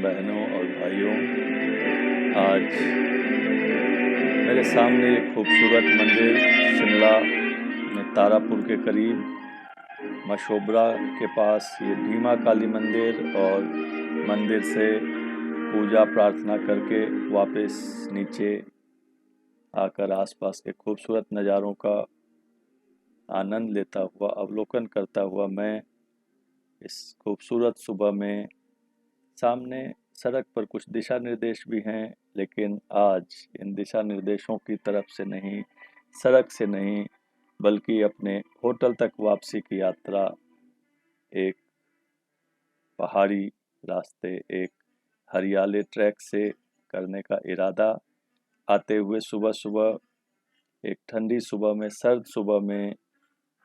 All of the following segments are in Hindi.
बहनों और भाइयों, आज मेरे सामने एक खूबसूरत मंदिर शिमला में तारापुर के करीब मशोबरा के पास ये भीमा काली मंदिर, और मंदिर से पूजा प्रार्थना करके वापस नीचे आकर आसपास के खूबसूरत नज़ारों का आनंद लेता हुआ, अवलोकन करता हुआ मैं इस खूबसूरत सुबह में, सामने सड़क पर कुछ दिशा निर्देश भी हैं, लेकिन आज इन दिशा निर्देशों की तरफ से नहीं, सड़क से नहीं, बल्कि अपने होटल तक वापसी की यात्रा एक पहाड़ी रास्ते, एक हरियाले ट्रैक से करने का इरादा आते हुए सुबह सुबह, एक ठंडी सुबह में, सर्द सुबह में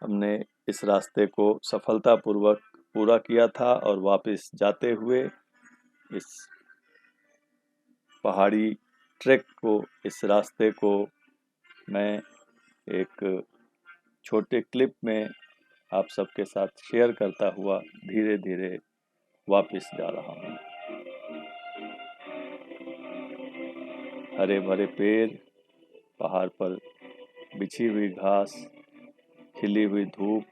हमने इस रास्ते को सफलतापूर्वक पूरा किया था। और वापस जाते हुए इस पहाड़ी ट्रैक को, इस रास्ते को मैं एक छोटे क्लिप में आप सबके साथ शेयर करता हुआ धीरे धीरे वापस जा रहा हूँ। हरे भरे पेड़, पहाड़ पर बिछी हुई घास, खिली हुई धूप,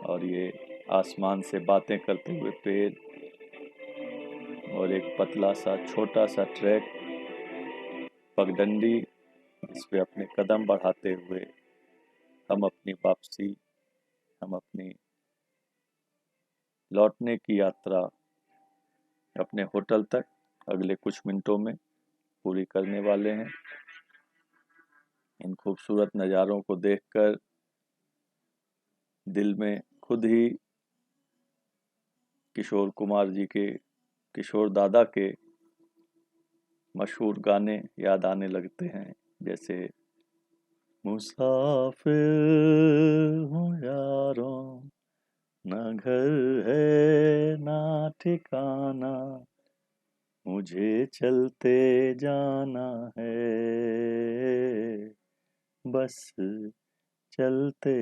और ये आसमान से बातें करते हुए पेड़, और एक पतला सा छोटा सा ट्रैक, पगडंडी, इस पे अपने कदम बढ़ाते हुए हम अपनी वापसी, हम अपनी लौटने की यात्रा अपने होटल तक अगले कुछ मिनटों में पूरी करने वाले हैं। इन खूबसूरत नज़ारों को देखकर दिल में खुद ही किशोर कुमार जी के, किशोर दादा के मशहूर गाने याद आने लगते हैं, जैसे मुसाफिर हूँ यारों, न घर है ना ठिकाना, मुझे चलते जाना है, बस चलते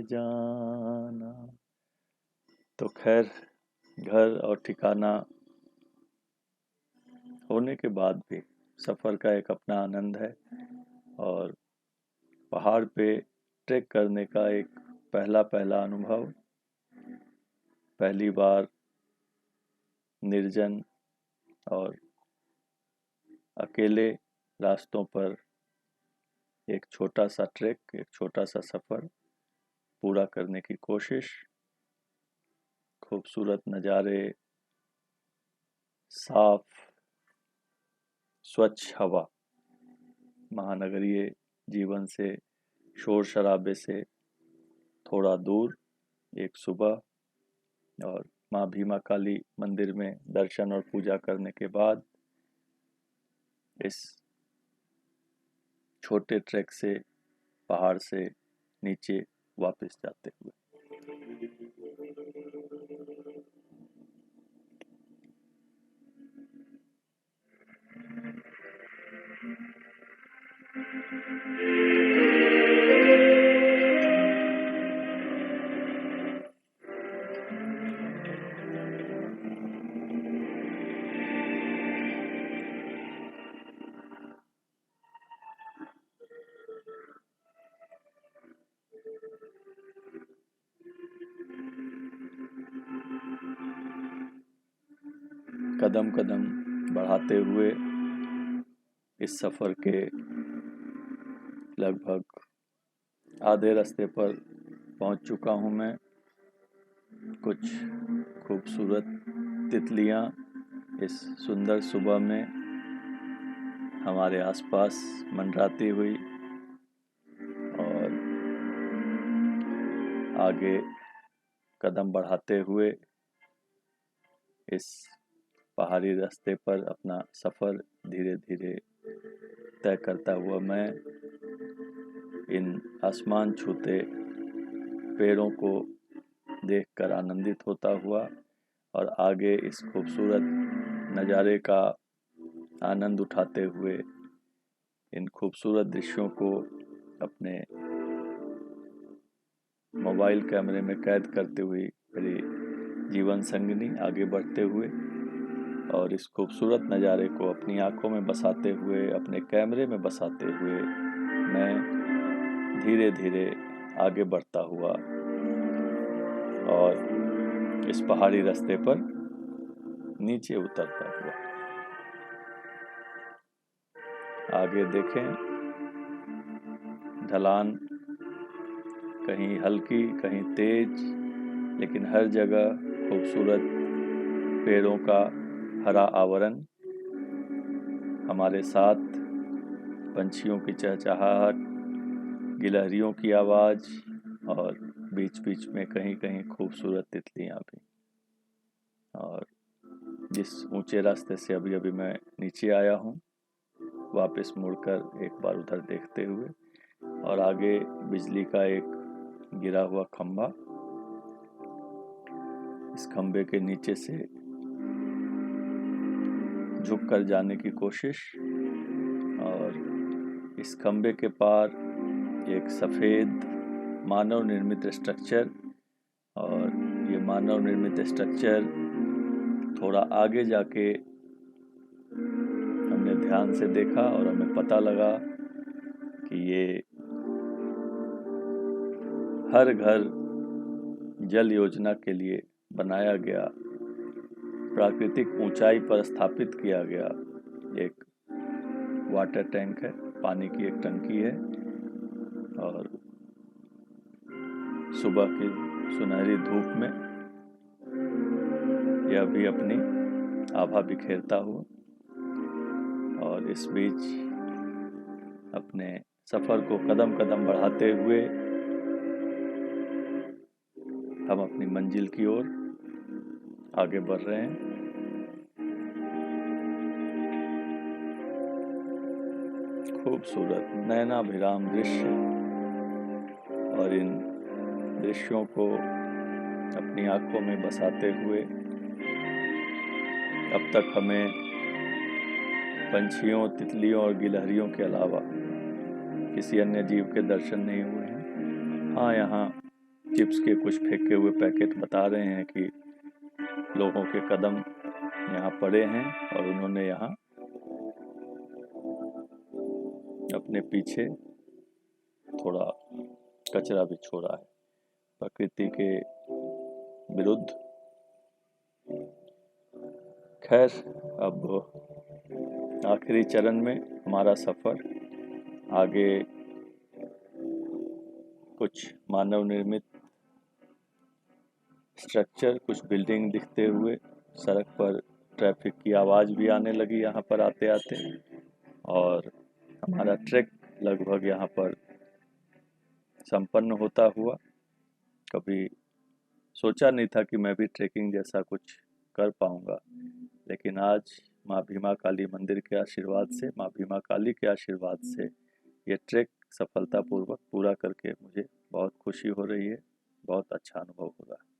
जाना। तो खैर, घर और ठिकाना होने के बाद भी सफ़र का एक अपना आनंद है, और पहाड़ पे ट्रैक करने का एक पहला अनुभव, पहली बार निर्जन और अकेले रास्तों पर एक छोटा सा ट्रैक, एक छोटा सा सफ़र पूरा करने की कोशिश, खूबसूरत नज़ारे, साफ स्वच्छ हवा, महानगरीय जीवन से, शोर शराबे से थोड़ा दूर एक सुबह, और माँ भीमा काली मंदिर में दर्शन और पूजा करने के बाद इस छोटे ट्रैक से, पहाड़ से नीचे वापस जाते हुए। कदम कदम बढ़ाते हुए इस सफ़र के लगभग आधे रास्ते पर पहुंच चुका हूं मैं। कुछ खूबसूरत तितलियां इस सुंदर सुबह में हमारे आसपास मंडराती हुई, और आगे कदम बढ़ाते हुए इस पहाड़ी रास्ते पर अपना सफ़र धीरे धीरे तय करता हुआ मैं इन आसमान छूते पेड़ों को देखकर आनंदित होता हुआ, और आगे इस खूबसूरत नज़ारे का आनंद उठाते हुए, इन खूबसूरत दृश्यों को अपने मोबाइल कैमरे में कैद करते हुए मेरी जीवन संगिनी आगे बढ़ते हुए, और इस खूबसूरत नज़ारे को अपनी आंखों में बसाते हुए, अपने कैमरे में बसाते हुए मैं धीरे धीरे आगे बढ़ता हुआ और इस पहाड़ी रास्ते पर नीचे उतरता हुआ। आगे देखें, ढलान कहीं हल्की कहीं तेज, लेकिन हर जगह खूबसूरत पेड़ों का हरा आवरण, हमारे साथ पंछियों की चहचहाहट, गिलहरियों की आवाज़ और बीच बीच में कहीं कहीं खूबसूरत तितलियां भी। और जिस ऊंचे रास्ते से अभी अभी मैं नीचे आया हूँ, वापस मुड़कर एक बार उधर देखते हुए, और आगे बिजली का एक गिरा हुआ खंभा, इस खंभे के नीचे से झुक कर जाने की कोशिश, और इस खंभे के पार एक सफ़ेद मानव निर्मित स्ट्रक्चर, और ये मानव निर्मित स्ट्रक्चर थोड़ा आगे जाके हमने ध्यान से देखा और हमें पता लगा कि ये हर घर जल योजना के लिए बनाया गया, प्राकृतिक ऊंचाई पर स्थापित किया गया एक वाटर टैंक है, पानी की एक टंकी है। और सुबह की सुनहरी धूप में यह भी अपनी आभा बिखेरता हुआ, और इस बीच अपने सफ़र को कदम कदम बढ़ाते हुए हम अपनी मंजिल की ओर आगे बढ़ रहे हैं। खूबसूरत नयनाभिराम दृश्य, और इन दृश्यों को अपनी आंखों में बसाते हुए अब तक हमें पंछियों, तितलियों और गिलहरियों के अलावा किसी अन्य जीव के दर्शन नहीं हुए हैं। हाँ, यहाँ चिप्स के कुछ फेंके हुए पैकेट बता रहे हैं कि लोगों के कदम यहाँ पड़े हैं और उन्होंने यहाँ अपने पीछे थोड़ा कचरा भी छोड़ा है प्रकृति के विरुद्ध। खैर, अब आखिरी चरण में हमारा सफ़र आगे कुछ मानव निर्मित स्ट्रक्चर, कुछ बिल्डिंग दिखते हुए, सड़क पर ट्रैफिक की आवाज़ भी आने लगी यहाँ पर आते आते, और हमारा ट्रैक लगभग यहाँ पर संपन्न होता हुआ। कभी सोचा नहीं था कि मैं भी ट्रैकिंग जैसा कुछ कर पाऊँगा, लेकिन आज माँ भीमा काली मंदिर के आशीर्वाद से, माँ भीमा काली के आशीर्वाद से ये ट्रैक सफलतापूर्वक पूरा करके मुझे बहुत खुशी हो रही है, बहुत अच्छा अनुभव हो रहा है।